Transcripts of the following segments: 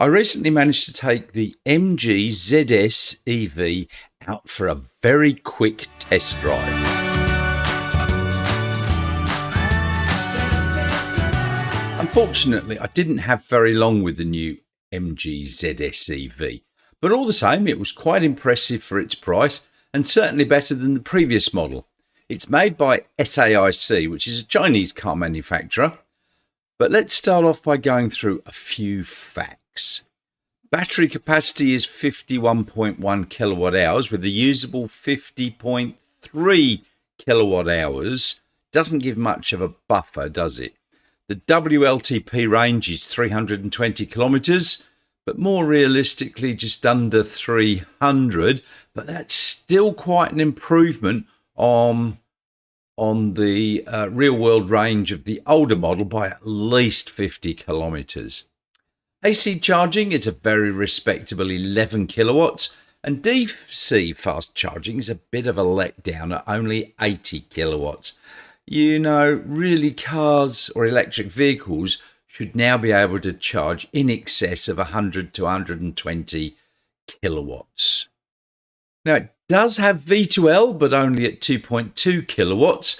I recently managed to take the MG ZS EV out for a very quick test drive. Unfortunately, I didn't have very long with the new MG ZS EV, but all the same, it was quite impressive for its price and certainly better than the previous model. It's made by SAIC, which is a Chinese car manufacturer. But let's start off by going through a few facts. Battery capacity is 51.1 kilowatt hours with a usable 50.3 kilowatt hours. Doesn't give much of a buffer, does it? The WLTP range is 320 kilometers, but more realistically just under 300. But that's still quite an improvement on the real-world range of the older model by at least 50 kilometres. AC charging is a very respectable 11 kilowatts, and DC fast charging is a bit of a letdown at only 80 kilowatts. You know, really cars or electric vehicles should now be able to charge in excess of 100 to 120 kilowatts. Now, it does have V2L, but only at 2.2 kilowatts.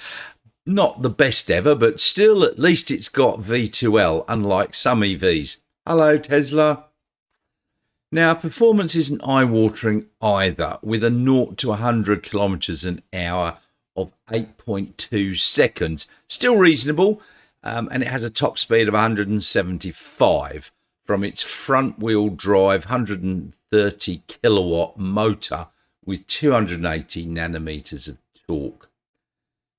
Not the best ever, but still, at least it's got V2L, unlike some EVs. Hello, Tesla. Now, performance isn't eye-watering either, with a 0 to 100 kilometers an hour of 8.2 seconds. Still reasonable, and it has a top speed of 175 from its front-wheel drive 130 kilowatt motor with 280 nanometers of torque.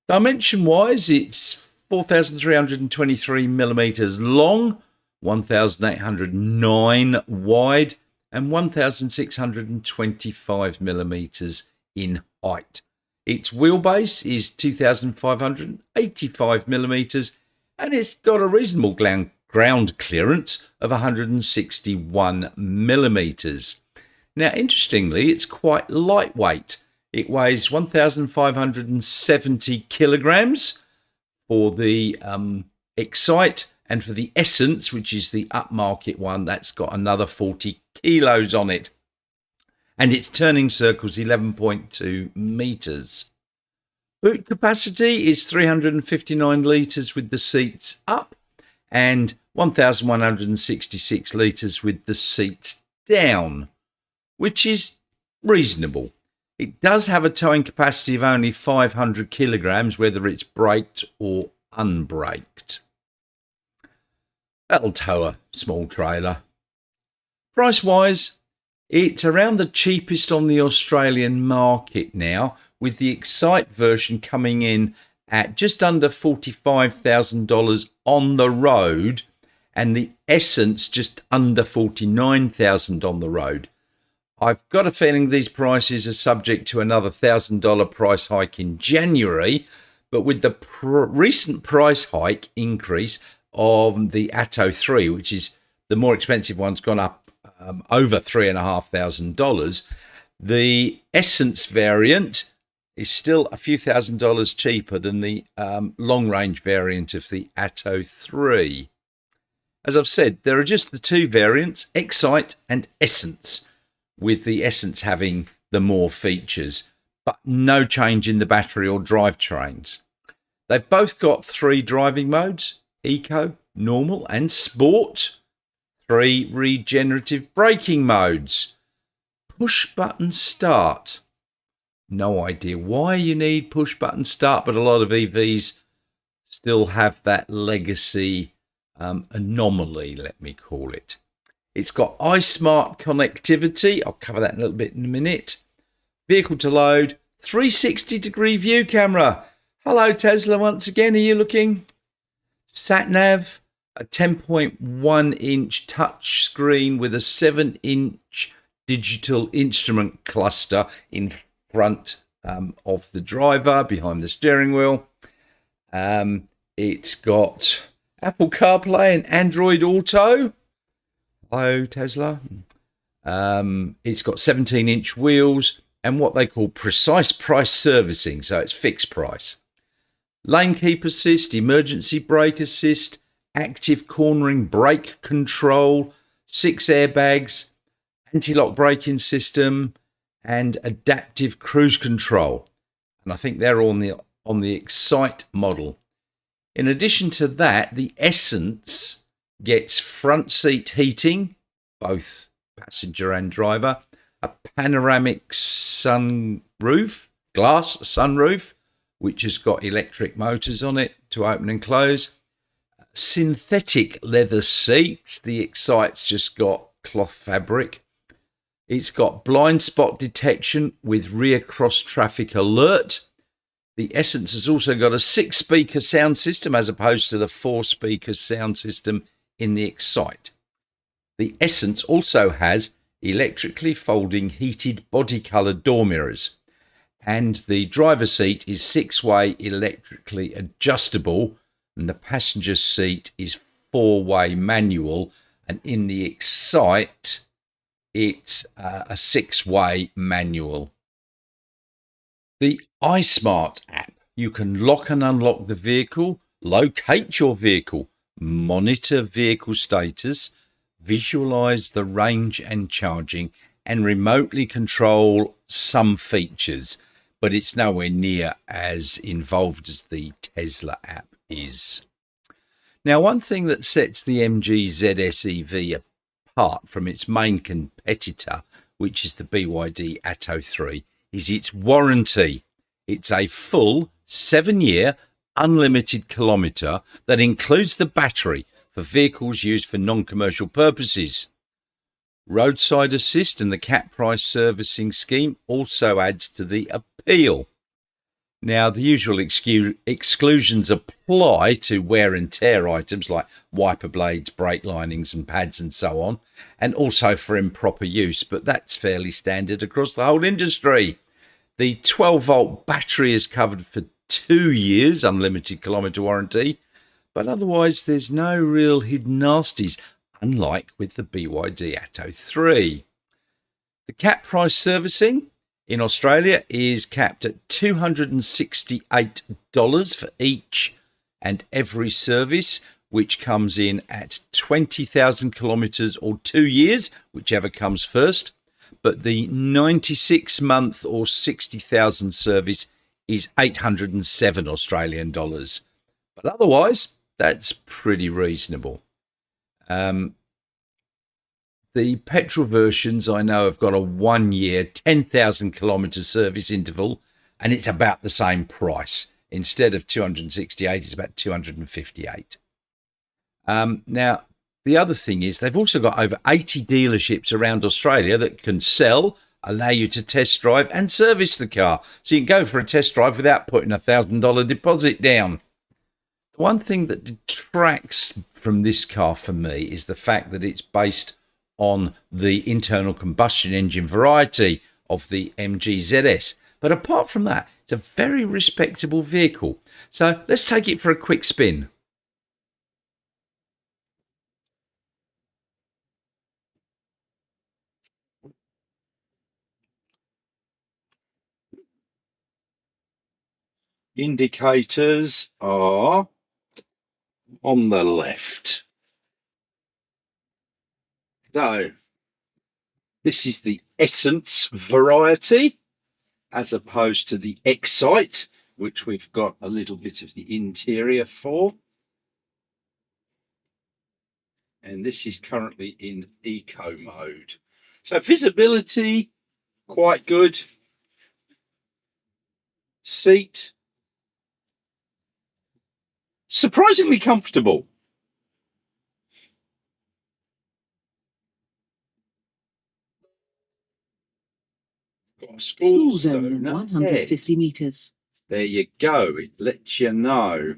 Dimension-wise, it's 4,323 millimeters long, 1,809 wide, and 1,625 millimeters in height. Its wheelbase is 2,585 millimeters, and it's got a reasonable ground clearance of 161 millimeters. Now, interestingly, it's quite lightweight. It weighs 1,570 kilograms for the Excite, and for the Essence, which is the upmarket one, that's got another 40 kilos on it. And its turning circle's 11.2 meters. Boot capacity is 359 litres with the seats up and 1,166 litres with the seats down, which is reasonable. It does have a towing capacity of only 500 kilograms, whether it's braked or unbraked. That'll tow a small trailer. Price-wise, it's around the cheapest on the Australian market now, with the Excite version coming in at just under $45,000 on the road, and the Essence just under $49,000 on the road. I've got a feeling these prices are subject to another $1,000 price hike in January, but with the recent price hike increase of the Atto 3, which is the more expensive one's gone up over $3,500. The Essence variant is still a few $1,000s cheaper than the long-range variant of the Atto 3. As I've said, there are just the two variants, Excite and Essence, with the Essence having the more features, but no change in the battery or drivetrains. They've both got 3 driving modes, Eco, Normal and Sport, 3 regenerative braking modes, push button start. No idea why you need push button start, but a lot of EVs still have that legacy anomaly, let me call it. It's got iSmart connectivity. I'll cover that in a little bit in a minute. Vehicle to load, 360-degree view camera. Hello, Tesla, once again. Are you looking? Sat-nav, a 10.1-inch touch screen with a 7-inch digital instrument cluster in front of the driver, behind the steering wheel. It's got Apple CarPlay and Android Auto. Hello, Tesla. It's got 17-inch wheels and what they call precise price servicing, so it's fixed price. Lane keep assist, emergency brake assist, active cornering brake control, 6 airbags, anti-lock braking system, and adaptive cruise control. And I think they're on the Excite model. In addition to that, the Essence gets front seat heating, both passenger and driver, a panoramic glass sunroof, which has got electric motors on it to open and close, synthetic leather seats. The Excite's just got cloth fabric. It's got blind spot detection with rear cross traffic alert. The Essence has also got a 6-speaker sound system as opposed to the 4-speaker sound system in the Excite. The Essence also has electrically folding heated body colour door mirrors, and the driver's seat is 6-way electrically adjustable, and the passenger seat is 4-way manual, and in the Excite it's a 6-way manual. The iSmart app, you can lock and unlock the vehicle, locate your vehicle, monitor vehicle status, visualize the range and charging, and remotely control some features, but it's nowhere near as involved as the Tesla app is. Now, one thing that sets the MG ZS EV apart from its main competitor, which is the BYD Atto 3, is its warranty. It's a full 7-year unlimited kilometre that includes the battery for vehicles used for non-commercial purposes. Roadside assist and the cap price servicing scheme also adds to the appeal. Now, the usual exclusions apply to wear and tear items like wiper blades, brake linings and pads and so on, and also for improper use, but that's fairly standard across the whole industry. The 12-volt battery is covered for 2 years, unlimited kilometre warranty, but otherwise there's no real hidden nasties, unlike with the BYD Atto 3. The cap price servicing in Australia is capped at $268 for each and every service, which comes in at 20,000 kilometres or 2 years, whichever comes first. But the 96-month or 60,000 service is 807 Australian dollars. But otherwise, that's pretty reasonable. The petrol versions I know have got a 1-year, 10,000 kilometre service interval, and it's about the same price. Instead of 268, it's about 258. Now, the other thing is they've also got over 80 dealerships around Australia that can sell, allow you to test drive and service the car. So you can go for a test drive without putting a $1,000 deposit down. The one thing that detracts from this car for me is the fact that it's based on the internal combustion engine variety of the MG ZS. But apart from that, it's a very respectable vehicle. So let's take it for a quick spin. Indicators are on the left. So this is the Essence variety as opposed to the Excite, which we've got a little bit of the interior for. And this is currently in eco mode. So visibility, quite good. Seat, surprisingly comfortable. Got a school zone in 150 metres. There you go. It lets you know.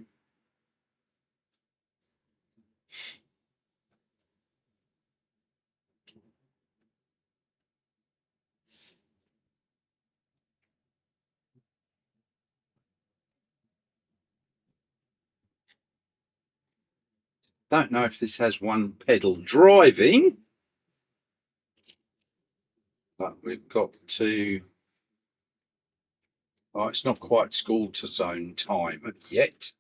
Don't know if this has one pedal driving, but we've got to. Oh, it's not quite school to zone time yet.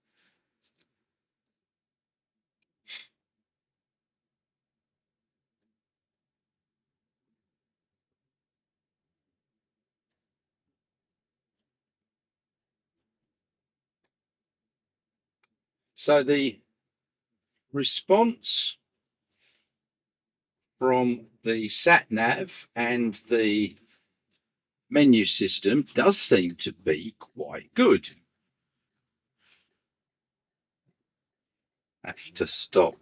So the response from the sat nav and the menu system does seem to be quite good. Have to stop.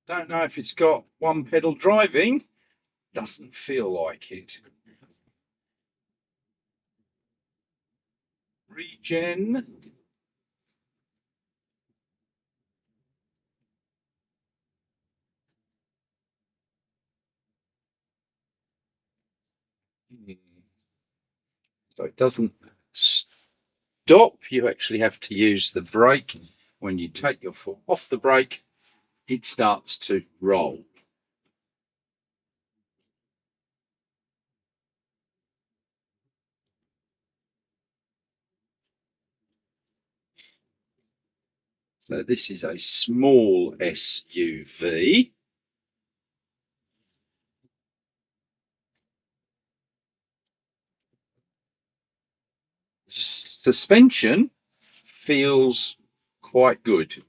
Don't know if it's got one pedal driving. Doesn't feel like it. Regen. So it doesn't stop. You actually have to use the brake. When you take your foot off the brake, it starts to roll. So this is a small SUV. Suspension feels quite good.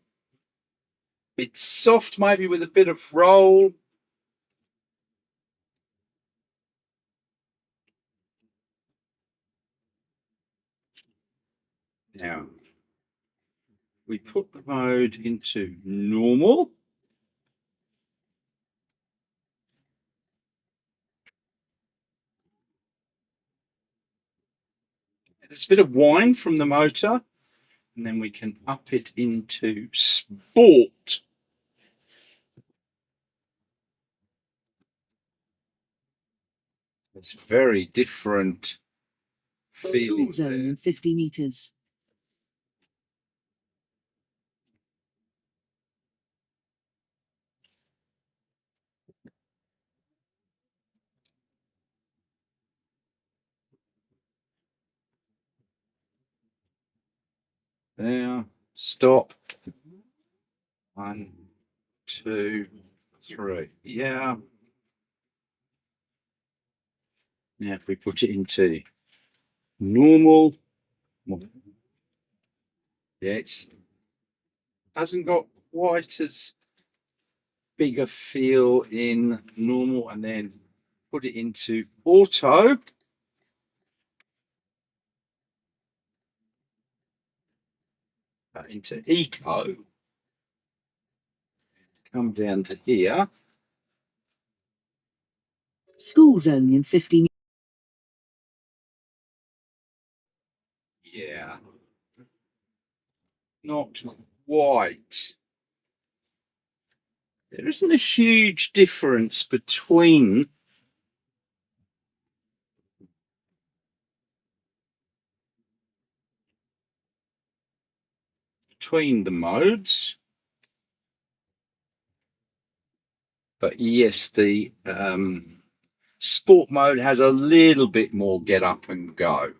It's soft, maybe with a bit of roll. Now, we put the mode into normal. There's a bit of whine from the motor, and then we can up it into sport. It's very different feeling. School zone in 50 meters. There, stop. 1, 2, 3. Yeah. Now if we put it into normal, yeah, it hasn't got quite as big a feel in normal, and then put it into auto. Into eco. Come down to here. School zone in 50 meters. Yeah. Not quite. There isn't a huge difference between the modes, but yes, the sport mode has a little bit more get up and go.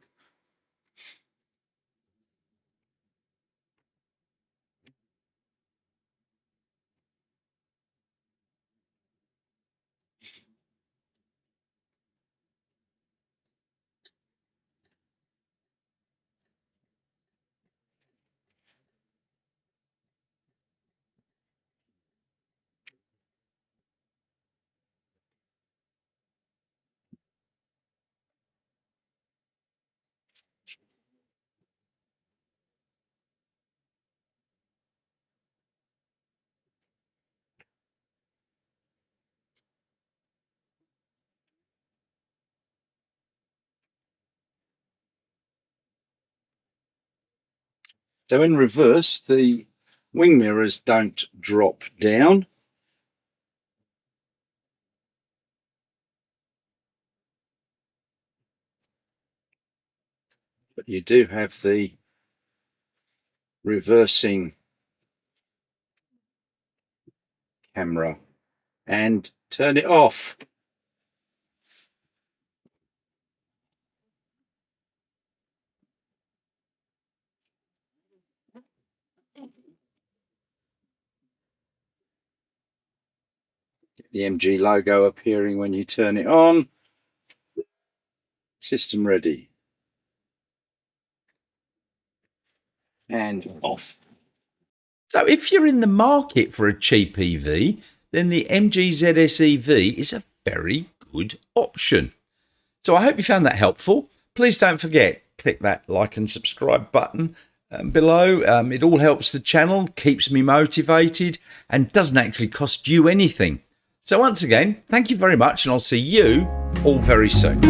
So in reverse, the wing mirrors don't drop down. But you do have the reversing camera, and turn it off. The MG logo appearing when you turn it on. System ready. And off. So if you're in the market for a cheap EV, then the MG ZS EV is a very good option. So I hope you found that helpful. Please don't forget, click that like and subscribe button below. It all helps the channel, keeps me motivated, and doesn't actually cost you anything. So once again, thank you very much, and I'll see you all very soon.